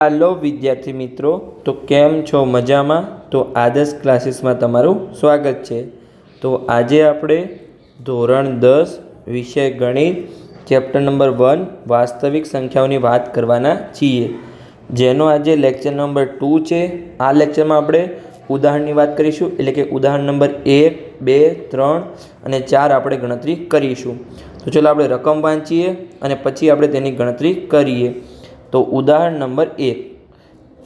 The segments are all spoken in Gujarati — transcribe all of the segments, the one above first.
हेलो विद्यार्थी मित्रों, तो केम छो मजा में। तो आदर्श क्लासेस में तमारू स्वागत है। तो आज आपणे धोरण 10 विषय गणित चैप्टर नंबर 1 वास्तविक संख्याओं की बात करवाना छीए, जेनो आज लेक्चर नंबर 2 है। आ लेक्चर में आपणे उदाहरण की बात करीशुं, एटले के उदाहरण नंबर 1, 2, 3 અને 4 આપણે ગણતરી કરીશું। તો ચલો આપણે રકમ વાંચીએ અને પછી આપણે તેની ગણતરી કરીએ। तो उदाहरण नंबर 1,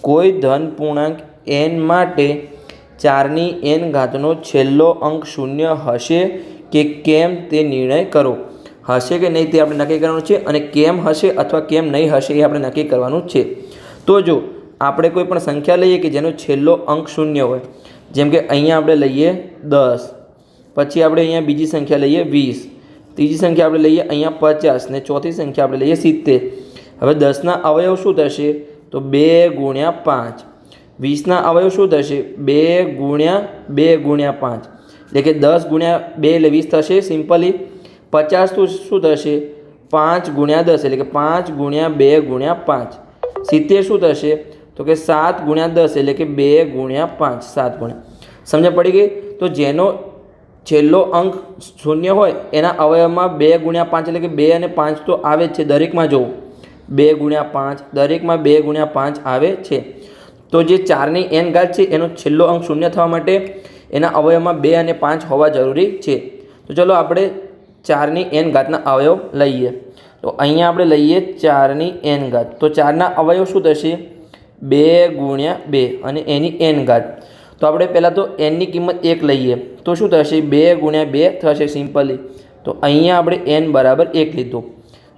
कोई धन पूर्णांक n माटे 4 n घातनो छेल्लो अंक शून्य हशे के केम ते निर्णय करो। हशे के नहीं ते आपणे नक्की करवानुं छे अने केम हशे अथवा केम नहीं हशे ए आपणे नक्की करवानुं छे। तो जो आपणे कोई पण संख्या लईए कि जेनो छेल्लो अंक शून्य होय, जेम के अहींया आपणे लईए 10, पछी आपणे अहींया बीजी संख्या लईए 20, तीजी संख्या आपणे लईए अहींया 50 ने चौथी संख्या आपणे लईए 70। हवे 10 ना अवयव शुं थशे? तो 2 × 5। 20 ना अवयव शुं थशे? 2 × 2 × 5 એટલે કે 10 × 2 એટલે 20 થશે સિમ્પલી। 50 તો શું થશે? 5 × 10 એટલે કે 5 × 2 × 5। 70 શું થશે? તો કે 7 × 10 એટલે કે 2 × 5, 7 × સમજ પડી ગઈ। તો જેનો છેલ્લો અંક શૂન્ય હોય એના અવયવમાં 2 × 5 એટલે કે 2 અને 5 તો આવે જ છે દરેકમાં। જોવો 2 × 5 દરેકમાં 2 × 5 આવે છે। તો જે 4 ની n ઘાત છે એનો છેલ્લો અંક શૂન્ય થવા માટે એના અવયવમાં 2 અને 5 હોવા જરૂરી છે। તો ચલો આપણે 4 ની n ઘાતના અવયવ લઈએ। તો અહીંયા આપણે લઈએ 4 ની n ઘાત। તો 4 ના અવયવ શું થશે? 2 × 2 અને એની n ઘાત। તો આપણે પહેલાં તો n ની કિંમત 1 લઈએ તો શું થશે? 2 × 2 થશે સિમ્પલી। તો અહીંયા આપણે n બરાબર 1 લીધું।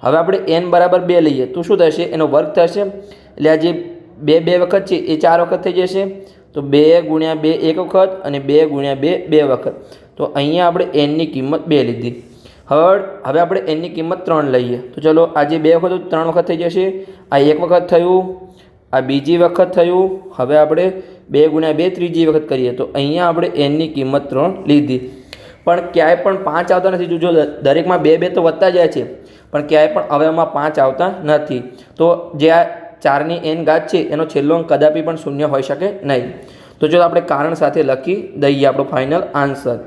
હવે આપણે n બરાબર 2 લઈએ તો શું થશે? એનો વર્ગ થશે એટલે આ જે 2 વખત છે એ 4 વખત થઈ જશે। તો 2 × 2 એક વખત અને 2 × 2 બે વખત। તો અહીંયા આપણે n ની કિંમત 2 લીધી। હવે આપણે n ની કિંમત 3 લઈએ તો ચલો આ જે 2 વખત 3 વખત થઈ જશે। આ એક વખત થયું, આ બીજી વખત થયું। હવે આપણે 2 × 2 ત્રીજી વખત કરીએ તો અહીંયા આપણે n ની કિંમત 3 લીધી। પણ ક્યાંય પણ 5 આવતા નથી। જો દરેકમાં 2 2 તો વધતા જાય છે પણ ક્યાંય પણ અવયવમાં 5 આવતા નથી। તો જે આ 4 ની n ઘાત છે એનો છેલ્લો અંક કદાપી પણ શૂન્ય હોઈ શકે નહીં। તો જો આપણે કારણ સાથે લખી દઈએ આપણો ફાઇનલ આન્સર।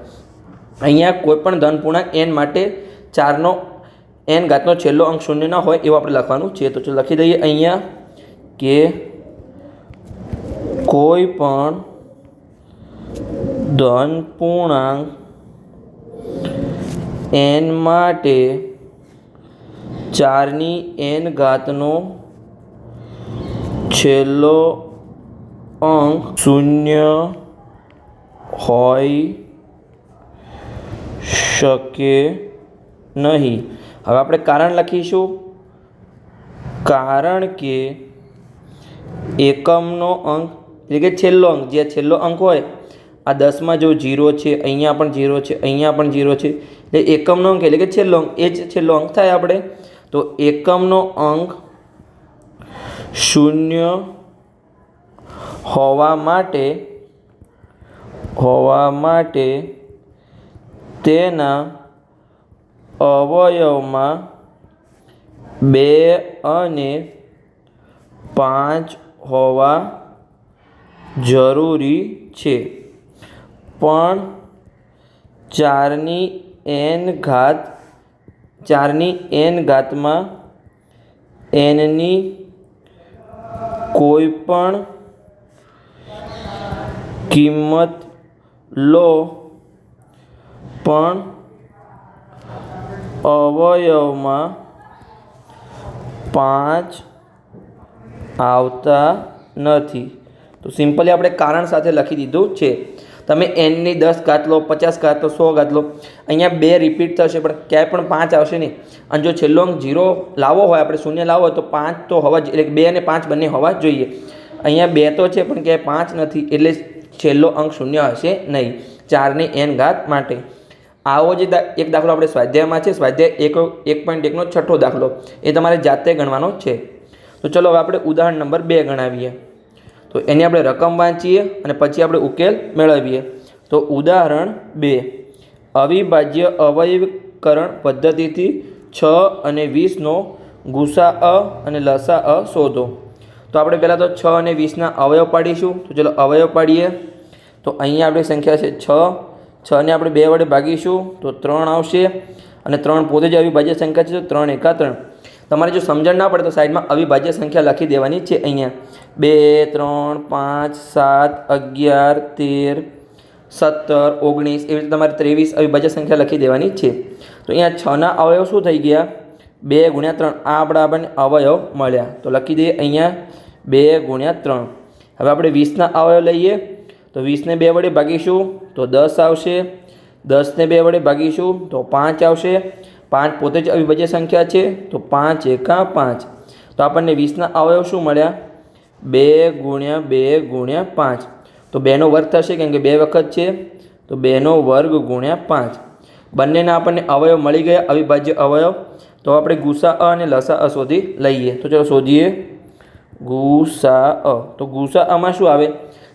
અહીંયા કોઈ પણ ધન પૂર્ણાંક n માટે 4 નો n ઘાતનો છેલ્લો અંક શૂન્ય ન હોય એવું આપણે લખવાનું છે। તો ચલો લખી દઈએ અહીંયા કે કોઈ પણ ધન પૂર્ણાંક n માટે 4 ની n ઘાતનો છેલ્લો અંક શૂન્ય હોઈ શકે નહીં। હવે આપણે કારણ લખીશું। કારણ કે એકમનો અંક એટલે કે છેલ્લો અંક, જે છેલ્લો અંક હોય આ 10માં જો 0 છે, અહીંયા પણ 0 છે, અહીંયા પણ 0 છે, એટલે એકમનો અંક એટલે કે છેલ્લો અંક એ જ છેલ્લો અંક થાય આપણે। તો એકમનો અંક શૂન્ય હોવા માટે તેના અવયવમાં 2 અને 5 હોવા જરૂરી છે। પણ 4 ની n ઘાતમાં n ની કોઈ પણ કિંમત લો પણ અવયવમાં 5 આવતા નથી। તો સિમ્પલી આપણે કારણ સાથે લખી દીધું છે। તમે n ની 10 ઘાત લો, 50 ઘાત લો, 100 ઘાત લો, અહીંયા 2 રિપીટ થશે પણ ક્યાંય પણ 5 આવશે નહીં। અને જો છેલ્લો અંક 0 લાવવો હોય, આપણે શૂન્ય લાવવો હોય તો 5 તો હોવા એટલે 2 અને 5 બંને હોવા જોઈએ। અહીંયા 2 તો છે પણ ક્યાંય 5 નથી એટલે છેલ્લો અંક શૂન્ય હશે નહીં 4 ની n ઘાત માટે। આવો જે એક દાખલો આપણે સ્વાધ્યાયમાં છે, સ્વાધ્યાય 1.1નો છઠ્ઠો દાખલો, એ તમારે જાતે ગણવાનો છે। તો ચલો હવે આપણે ઉદાહરણ નંબર 2 ગણાવીએ। તો એની આપણે રકમ વાંચીએ અને પછી આપણે ઉકેલ મેળવીએ। તો ઉદાહરણ 2, અવિભાજ્ય અવયવીકરણ પદ્ધતિથી 6 અને 20નો ગુસાઅ અને લસાઅ શોધો। તો આપણે પહેલાં તો 6 અને 20ના અવયવ પાડીશું. તો ચલો અવયવ પાડીએ. તો અહીંયા આપણી સંખ્યા છે 6. 6ને આપણે 2 વડે ભાગીશું તો 3 આવશે અને 3 પોતે જ અવિભાજ્ય સંખ્યા છે, તો 3 એકા 3. તમારે જો સમજણ ના પડે તો સાઈડમાં અવિભાજ્ય સંખ્યા લખી દેવાની છે. અહીંયા 2 3 5 7 11 13 17 19 એવી રીતે તમારે 23 અવિભાજ્ય સંખ્યા લખી દેવાની છે. તો અહીંયા 6ના અવયવ શું થઈ ગયા? 2 ગુણ્યા 3. આ આપણને અવયવ મળ્યા. તો લખી દઈએ અહીંયા 2 ગુણ્યા 3. હવે આપણે 20ના અવયવ લઈએ. તો 20ને 2 વડે ભાગીશું તો 10 આવશે. 10ને 2 વડે ભાગીશું તો 5 આવશે. 5 પોતે જ અવિભાજ્ય સંખ્યા છે, તો 5 એકા 5. તો આપણને 20ના અવયવ શું મળ્યા? 2 ગુણ્યા 2 ગુણ્યા 5. તો 2નો વર્ગ થશે, કેમ કે 2 વખત છે, તો 2નો વર્ગ ગુણ્યા 5. બંનેના આપણને અવયવ મળી ગયા, અવિભાજ્ય અવયવ. તો આપણે ગુસાઅ અને લસાઅ શોધી લઈએ. તો ચાલો શોધીએ ગુસાઅ. તો ગુસાઅમાં શું આવે?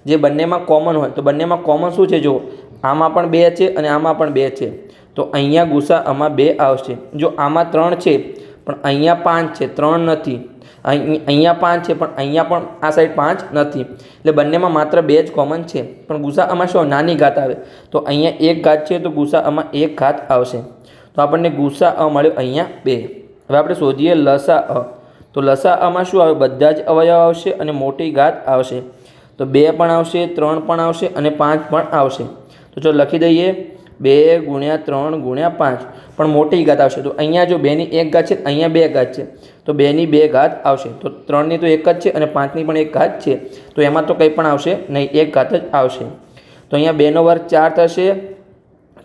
જે બંનેમાં કોમન હોય. તો બંનેમાં કોમન શું છે? જો આમાં પણ 2 છે અને આમાં પણ 2 છે, તો અહીંયા ગુસાઅમાં 2 આવશે. જો આમાં 3 છે પણ અહીંયા 5 છે, 3 નથી. અહીંયા 5 છે પણ અહીંયા પણ આ સાઈડ 5 નથી. એટલે બંનેમાં માત્ર 2 જ કોમન છે. પણ ગુસાઅમાં શું નાની ઘાત આવે? તો અહીંયા 1 ઘાત છે, તો ગુસાઅમાં 1 ઘાત આવશે. તો આપણને ગુસાઅ મળ્યો અહીંયા 2. હવે આપણે શોધીએ લસાઅ. તો લસાઅમાં શું આવે? બધા જ અવયવ આવશે અને મોટી ઘાત આવશે. તો 2 પણ આવશે, 3 પણ આવશે અને 5 પણ આવશે. તો ચાલો લખી દઈએ 2 ગુણ્યા 3 ગુણ્યા 5. પણ મોટી ઘાત આવશે. તો અહીંયા જો 2ની 1 ઘાત છે, અહીંયા 2 ઘાત છે, તો 2ની 2 ઘાત આવશે. તો 3ની તો 1 જ છે અને 5ની પણ 1 ઘાત છે, તો એમાં તો કંઈ પણ આવશે નહીં, 1 ઘાત જ આવશે. તો અહીંયા 2નો વર્ગ 4 થશે.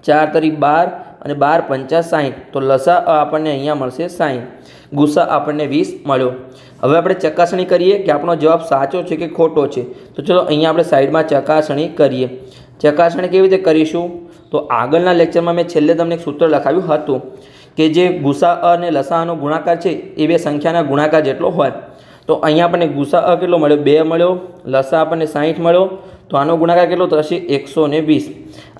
4 તરી 12 અને 12 પંચા 60. તો લસાઅ આપણને અહીંયા મળશે 60. ગુસાઅ આપણને 20 મળ્યો. હવે આપણે ચકાસણી કરીએ કે આપણો જવાબ સાચો છે કે ખોટો છે. તો ચલો અહીંયા આપણે સાઈડમાં ચકાસણી કરીએ. ચકાસણી કેવી રીતે કરીશું? તો આગળના લેક્ચરમાં મેં છેલ્લે તમને એક સૂત્ર લખાવ્યું હતું કે જે ગુસાઅ અને લસાઅનો ગુણાકાર છે એ બે સંખ્યાના ગુણાકાર જેટલો હોય. તો અહીંયા આપણને ગુસાઅ કેટલો મળ્યો? 2 મળ્યો. લસાઅ આપણને 60 મળ્યો. તો આનો ગુણાકાર કેટલો થશે? 120.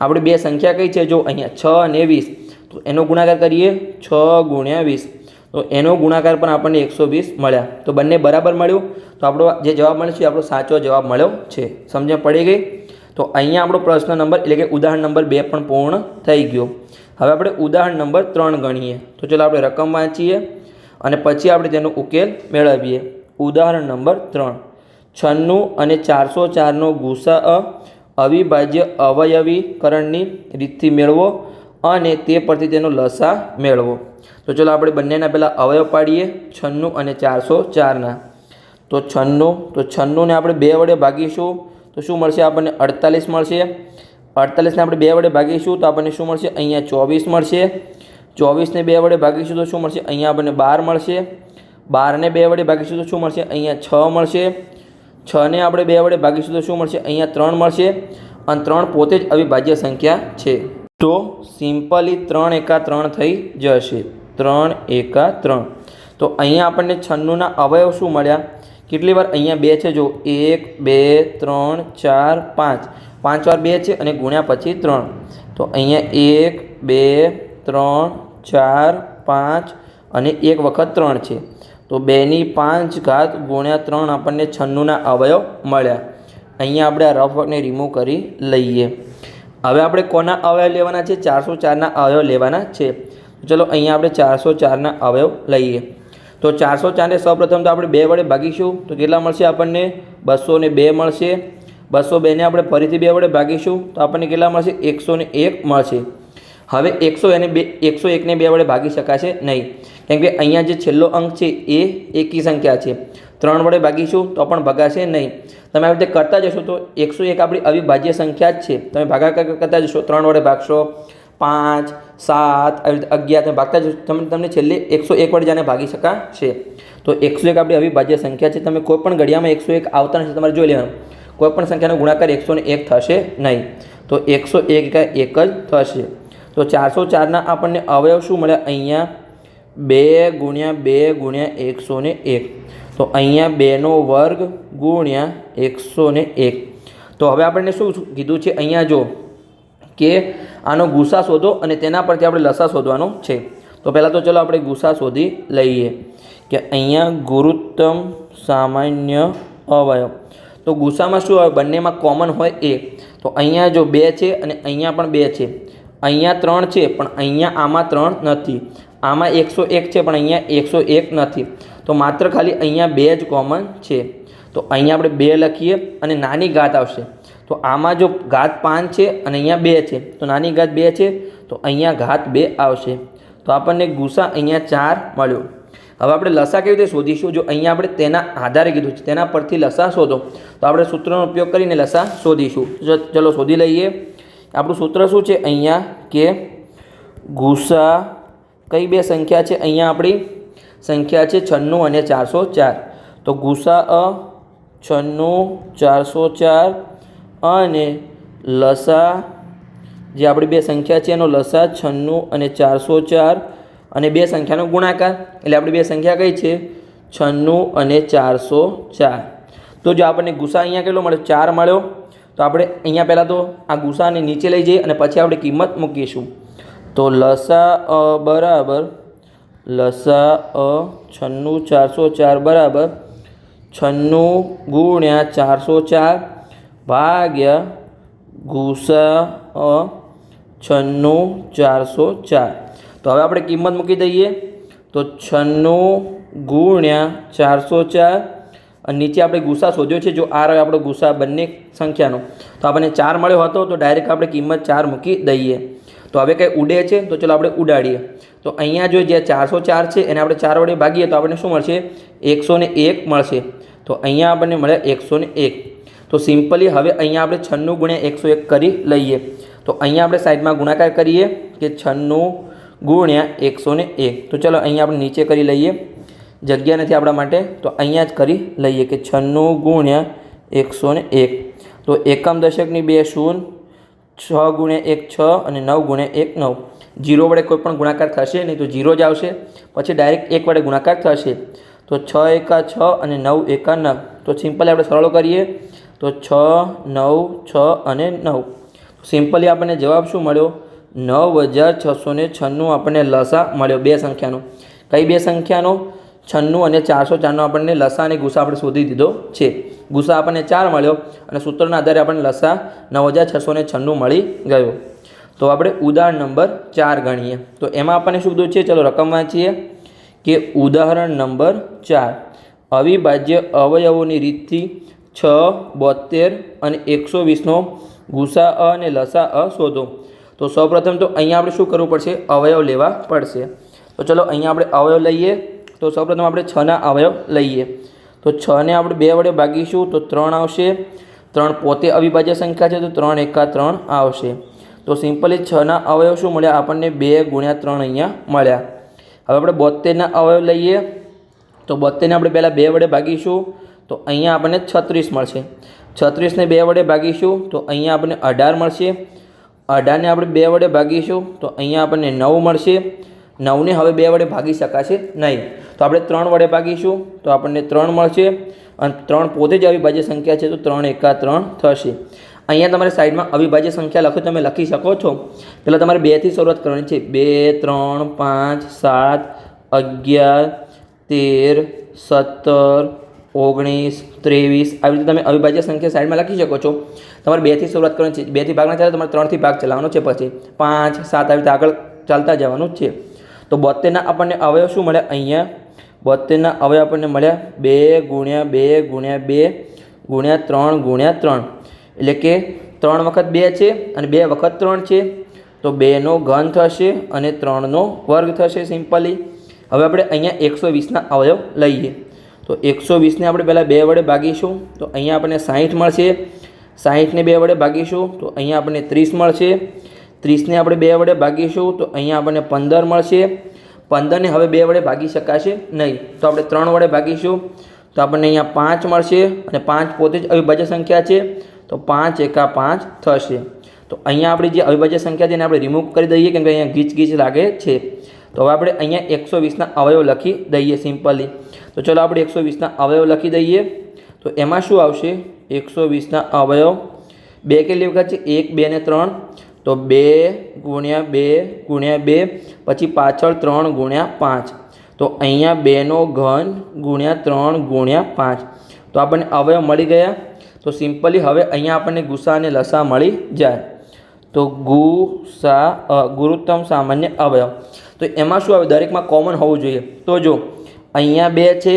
આપણે બે સંખ્યા કઈ છે? જો અહીંયા 6 અને 20. તો એનો ગુણાકાર કરીએ 6 ગુણ્યા 20. તો એનો ગુણાકાર પણ આપણને 120 મળ્યા. તો બંને બરાબર મળ્યું. તો આપણો જે જવાબ મળ્યો છે આપણો સાચો જવાબ મળ્યો છે. સમજણ પડી ગઈ? તો અહીંયા આપણો પ્રશ્ન નંબર એટલે કે ઉદાહરણ નંબર 2 પણ પૂર્ણ થઈ ગયો. હવે આપણે ઉદાહરણ નંબર 3 ગણીએ. તો ચાલો આપણે રકમ વાંચીએ અને પછી આપણે તેનો ઉકેલ મેળવીએ. ઉદાહરણ નંબર 3. 96 અને 404નો ગુસાઅ અવિભાજ્ય અવયવીકરણની રીતથી મેળવો અને તે પરથી તેનો લસા મેળવો. તો ચલો આપણે બંનેના પહેલાં અવયવ પાડીએ 96 અને 404ના. તો 96ને આપણે 2 વડે ભાગીશું તો શું મળશે? આપણને 48 મળશે. 48ને આપણે 2 વડે ભાગીશું તો આપણને શું મળશે? અહીંયા 24 મળશે. 24ને 2 વડે ભાગીશું તો શું મળશે? અહીંયા આપણને 12 મળશે. 12ને 2 વડે ભાગીશું તો શું મળશે? અહીંયા 6 મળશે. 6ને આપણે 2 વડે ભાગીશું તો શું મળશે? અહીંયા 3 મળશે. અને 3 પોતે જ અવિભાજ્ય સંખ્યા છે. તો સિમ્પલી 3 એકા 3 થઈ જશે. 3 એકા 3. તો અહીંયા આપણને 96ના અવયવ શું મળ્યા? કેટલી વાર? અહીંયા 2 છે. જો 1 2 3 4 5. 5 વાર 2 છે અને ગુણ્યા પછી 3. તો અહીંયા 1 2 3 4 5 અને 1 વખત 3 છે. તો 2ની 5 ઘાત ગુણ્યા 3 આપણને 96ના અવયવ મળ્યા. અહીંયા આપણે આ રફ વર્કને રિમૂવ કરી લઈએ. હવે આપણે કોના અવયવ લેવાના છે? 404ના અવયવ લેવાના છે. ચલો અહીંયા આપણે 404ના અવયવ લઈએ. તો 404ને સૌપ્રથમ તો આપણે 2 વડે ભાગીશું તો કેટલા મળશે? આપણને 202 મળશે. 202ને આપણે ફરીથી 2 વડે ભાગીશું તો આપણને કેટલા મળશે? 101 મળશે. હવે 101ને 2 વડે ભાગી શકાશે નહીં, કેમ કે અહીંયા જે છેલ્લો અંક છે એ એકી સંખ્યા છે. 3 વડે ભાગીશું તો પણ ભગાશે નહીં. તમે આવી રીતે કરતા જશો તો 101 આપણી અવિભાજ્ય સંખ્યા જ છે. તમે ભાગાકાર કરતા જશો, 3 વડે ભાગશો, 5 7 આવી રીતે 11 તમે ભાગતા જશો, તમને છેલ્લે 101 વડે જાણે ભાગી શકાશે. તો 101 આપણી અવિભાજ્ય સંખ્યા છે. તમે કોઈ પણ ઘડિયામાં 101 આવતા નથી, તમારે જોઈ લેવાનું. કોઈ પણ સંખ્યાનો ગુણાકાર 101 થશે નહીં. તો 101 એક જ થશે. તો 404ના આપણને અવયવ શું મળ્યા? અહીંયા 2 ગુણ્યા 2 ગુણ્યા 101. તો અહીંયા 2નો વર્ગ ગુણ્યા 101. તો હવે આપણને શું કીધું છે? અહીંયા જો કે આનો ગુસા શોધો અને તેના પરથી આપણે લસા શોધવાનો છે. તો પહેલાં તો ચલો આપણે ગુસા શોધી લઈએ કે અહીંયા ગુરુત્તમ સામાન્ય અવયવ. તો ગુસામાં શું આવે? બંનેમાં કોમન હોય એ. તો અહીંયા જો 2 છે અને અહીંયા પણ 2 છે. અહીંયા 3 છે પણ અહીંયા આમાં 3 નથી. આમાં 101 છે પણ અહીંયા 101 નથી. તો માત્ર ખાલી અહીંયા 2 જ કોમન છે. તો અહીંયા આપણે 2 લખીએ અને નાની ઘાત આવશે. તો આમાં જો ઘાત 5 છે અને અહીંયા 2 છે તો નાની ઘાત 2 છે, તો અહીંયા ઘાત 2 આવશે. તો આપણને ગુસા અહીંયા 4 મળ્યો. હવે આપણે લસા કેવી રીતે શોધીશું? જો અહીંયા આપણે તેના આધારે કીધું છે, તેના પરથી લસા શોધો. તો આપણે સૂત્રનો ઉપયોગ કરીને લસા શોધીશું. ચલો શોધી લઈએ. આપણું સૂત્ર શું છે અહીંયા? કે ગુસા કઈ બે સંખ્યા છે? અહીંયા આપણી સંખ્યા છે 96 અને 404. તો ગુસા 96 404 અને લસા જે આપણી બે સંખ્યા છે એનો લસા 96 અને 404 અને બે સંખ્યાનો ગુણાકાર, એટલે આપણી બે સંખ્યા કઈ છે? 96 અને 404. તો જો આપણને ગુસા અહીંયા કેટલો મળ્યો? 4 મળ્યો. તો આપણે અહીંયા પહેલાં તો આ ગુસાને નીચે લઈ જઈએ અને પછી આપણે કિંમત મૂકીશું. તો લસા બરાબર લસા 96 404 બરાબર 96 ગુણ્યા 404 ભાગ્યા ગુસા 96 404. તો હવે આપણે કિંમત મૂકી દઈએ. તો 96 ગુણ્યા 404 અને નીચે આપણે ગુસા શોધ્યો છે. જો આ રહ્યો આપણો ગુસા બંને સંખ્યાનો, તો આપણને 4 મળ્યો હતો. તો ડાયરેક્ટ આપણે કિંમત 4 મૂકી દઈએ. તો હવે કંઈ ઉડે છે તો ચલો આપણે ઉડાડીએ. તો અહીંયા જો જે 404 છે એને આપણે 4 વડે ભાગીએ તો આપણને શું મળશે? 101 મળશે. તો અહીંયા આપણને મળે 101. તો સિમ્પલી હવે અહીંયા આપણે 96 ગુણ્યા 101 કરી લઈએ. તો અહીંયા આપણે સાઈડમાં ગુણાકાર કરીએ કે 96 ગુણ્યા 101. તો ચલો અહીંયા આપણે નીચે કરી લઈએ, જગ્યા નથી આપણા માટે, તો અહીંયા જ કરી લઈએ કે 96 ગુણ્યા 101. તો એકમ દશકની 2 શૂન્ય, 6 ગુણ્યા 1 6 અને 9 ગુણ્યા 1 9. 0 વડે કોઈ પણ ગુણાકાર થશે નહીં તો 0 જ આવશે. પછી ડાયરેક્ટ 1 વડે ગુણાકાર થશે. તો 6 એકા 6 અને 9 એકા 9. તો સિમ્પલી આપણે સરળ કરીએ તો 6 9 6 અને 9. સિમ્પલી આપણને જવાબ શું મળ્યો? 9696 આપણને લસા મળ્યો બે સંખ્યાનો. કઈ બે સંખ્યાનો? 96 અને 404નો આપણને લસા અને ગુસા આપણે શોધી દીધો છે. ગુસા આપણને 4 મળ્યો અને સૂત્રના આધારે આપણને લસા 9696 મળી ગયો. તો આપણે ઉદાહરણ નંબર 4 ગણીએ. તો એમાં આપણને શું કીધું છે? ચલો રકમ વાંચીએ કે ઉદાહરણ નંબર 4, અવિભાજ્ય અવયવોની રીતથી 6 72 અને 120નો ગુસા અને લસા શોધો. તો સૌપ્રથમ તો અહીંયા આપણે શું કરવું પડશે? અવયવ લેવા પડશે. તો ચલો અહીંયા આપણે અવયવ લઈએ. તો સૌપ્રથમ આપણે 6ના અવયવ લઈએ. તો 6ને આપણે 2 વડે ભાગીશું તો 3 આવશે. 3 પોતે અવિભાજ્ય સંખ્યા છે તો 3 એકા 3 આવશે. તો સિમ્પલી 6ના અવયવ શું મળ્યા? આપણને 2 ગુણ્યા 3 અહીંયા મળ્યા. હવે આપણે 72ના અવયવ લઈએ. તો 72ને આપણે પહેલાં 2 વડે ભાગીશું તો અહીંયા આપણને 36 મળશે. 36ને 2 વડે ભાગીશું તો અહીંયા આપણને 18 મળશે. 18ને આપણે 2 વડે ભાગીશું તો અહીંયા આપણને 9 મળશે. 9ને હવે 2 વડે ભાગી શકાશે નહીં, તો આપણે 3 વડે ભાગીશું તો આપણને 3 મળશે. અને 3 પોતે જ અવિભાજ્ય સંખ્યા છે તો 3 એકા 3 થશે. અહીંયા તમારે સાઈડમાં અવિભાજ્ય સંખ્યા લખો, તમે લખી શકો છો. પહેલાં તમારે 2થી શરૂઆત કરવાની છે. 2 3 5 7 11 13 17 19 23 આવી રીતે તમે અવિભાજ્ય સંખ્યા સાઈડમાં લખી શકો છો. તમારે 2થી શરૂઆત કરવાની છે. 2થી ભાગ ના ચાલે તમારે 3થી ભાગ ચલાવવાનો છે, પછી 5 7 આવી રીતે આગળ ચાલતા જવાનું છે. તો 72ના આપણને અવયવ શું મળ્યા? અહીંયા 72ના અવયવ આપણને મળ્યા 2 ગુણ્યા 2 ગુણ્યા 2 ગુણ્યા 3 ગુણ્યા 3. એટલે કે 3 વખત 2 છે અને 2 વખત 3 છે. તો 2નો ઘન થશે અને 3નો વર્ગ થશે સિમ્પલી. હવે આપણે અહીંયા 120ના અવયવ લઈએ. તો 120ને આપણે પહેલાં 2 વડે ભાગીશું તો અહીંયા આપણને 60 મળશે. 60ને 2 વડે ભાગીશું તો અહીંયા આપણને 30 મળશે. 30ને આપણે 2 વડે ભાગીશું તો અહીંયા આપણને 15 મળશે. 15ને હવે 2 વડે ભાગી શકાશે નહીં, તો આપણે 3 વડે ભાગીશું તો આપણને અહીંયા 5 મળશે. અને 5 પોતે જ અવિભાજ્ય સંખ્યા છે તો 5 એકા 5 થશે. તો અહીંયા આપણી જે અવિભાજ્ય સંખ્યા છે એને આપણે રિમૂવ કરી દઈએ કેમ કે અહીંયા ગીચ ગીચ લાગે છે. તો હવે આપણે અહીંયા 120ના અવયવ લખી દઈએ સિમ્પલી. તો ચલો આપણે 120ના અવયવ લખી દઈએ. તો એમાં શું આવશે? 120ના અવયવ 2 કેટલી વખત છે? 1 2 ને 3. તો 2 ગુણ્યા 2 ગુણ્યા 2 પછી પાછળ 3 ગુણ્યા 5. તો અહીંયા 2નો ઘન ગુણ્યા 3 ગુણ્યા 5. તો આપણને અવયવ મળી ગયા. તો સિમ્પલી હવે અહીંયા આપણને ગુસા અને લસા મળી જાય. તો ગુરુત્તમ સામાન્ય અવયવ. તો એમાં શું આવે, દરેકમાં કોમન હોવું જોઈએ. તો જો અહીંયા 2 છે,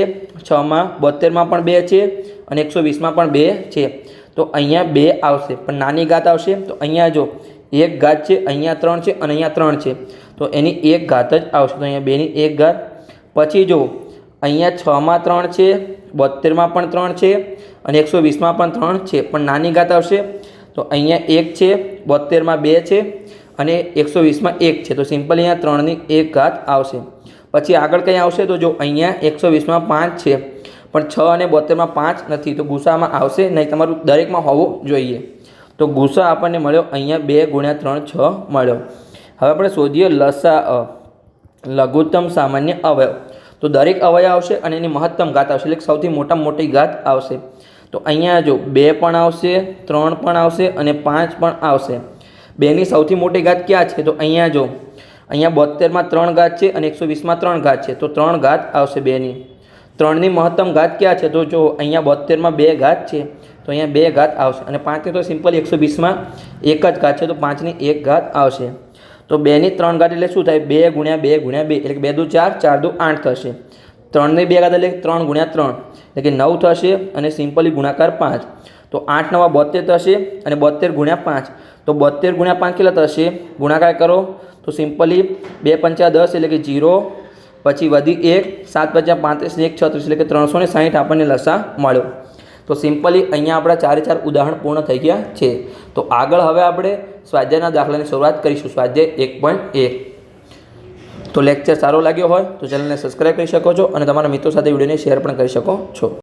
6માં 72માં પણ 2 છે અને 120માં પણ 2 છે. તો અહીંયા 2 આવશે, પણ નાની ઘાત આવશે. તો અહીંયા જો 1 ઘાત છે, અહીંયા 3 છે અને અહીંયા 3 છે, તો એની 1 ઘાત જ આવશે. તો અહીંયા 2ની 1 ઘાત. પછી જો અહીંયા 6માં 3 છે, 72માં પણ 3 છે અને 120માં પણ 3 છે, પણ નાની ઘાત આવશે. તો અહીંયા 1 છે, 72માં 2 છે અને 120માં 1 છે. તો સિમ્પલ અહીંયા 3ની 1 ઘાત આવશે. પછી આગળ કંઈ આવશે તો જો અહીંયા 120માં 5 છે, પણ 6 અને 72માં 5 નથી. તો ગુસામાં આવશે નહીં, તમારું દરેકમાં હોવું જોઈએ. તો ગુસા આપણને મળ્યો અહીંયા 2 ગુણ્યા 3 6 મળ્યો. હવે આપણે શોધીએ લસા, લઘુત્તમ સામાન્ય અવયવ. તો દરેક અવયવ આવશે અને એની મહત્તમ ઘાત આવશે, એટલે સૌથી મોટામાં મોટી ઘાત આવશે. તો અહીંયા જો 2 પણ આવશે, 3 પણ આવશે અને 5 પણ આવશે. 2ની સૌથી મોટી ઘાત ક્યાં છે? તો અહીંયા જો અહીંયા 72માં 3 ઘાત છે અને 120માં 3 ઘાત છે. તો 3 ઘાત આવશે 2ની. 3ની મહત્તમ ઘાત ક્યાં છે? તો જો અહીંયા 72માં 2 ઘાત છે, તો અહીંયા 2 ઘાત આવશે. અને 5ની તો સિમ્પલ 120માં 1 જ ઘાત છે, તો 5ની 1 ઘાત આવશે. તો 2ની 3 ઘાત એટલે શું થાય? 2 ગુણ્યા 2 ગુણ્યા 2 એટલે કે 2 દુ 4, 4 દુ 8 થશે. 3ની 2 ઘાત એટલે 3 ગુણ્યા 3 એટલે કે 9 થશે અને સિમ્પલી ગુણાકાર 5. તો 8 9 72 થશે અને 72 ગુણ્યા 5. તો 72 ગુણ્યા 5 કેટલા થશે? ગુણાકાર કરો તો સિમ્પલી 2 પંચા 10 એટલે કે 0, પછી વધી 1, 7 પંચા 35 1 36 એટલે કે 360 આપણને લસા મળ્યો. તો સિમ્પલી અહીંયા આપણા 4 ઉદાહરણ પૂર્ણ થઈ ગયા છે. તો આગળ હવે આપણે સ્વાધ્યાયના દાખલાની શરૂઆત કરીશું, સ્વાધ્યાય 1.1. તો લેક્ચર સારો લાગ્યો હોય તો ચેનલને સબસ્ક્રાઈબ કરી શકો છો અને તમારા મિત્રો સાથે વિડીયોને શેર પણ કરી શકો છો.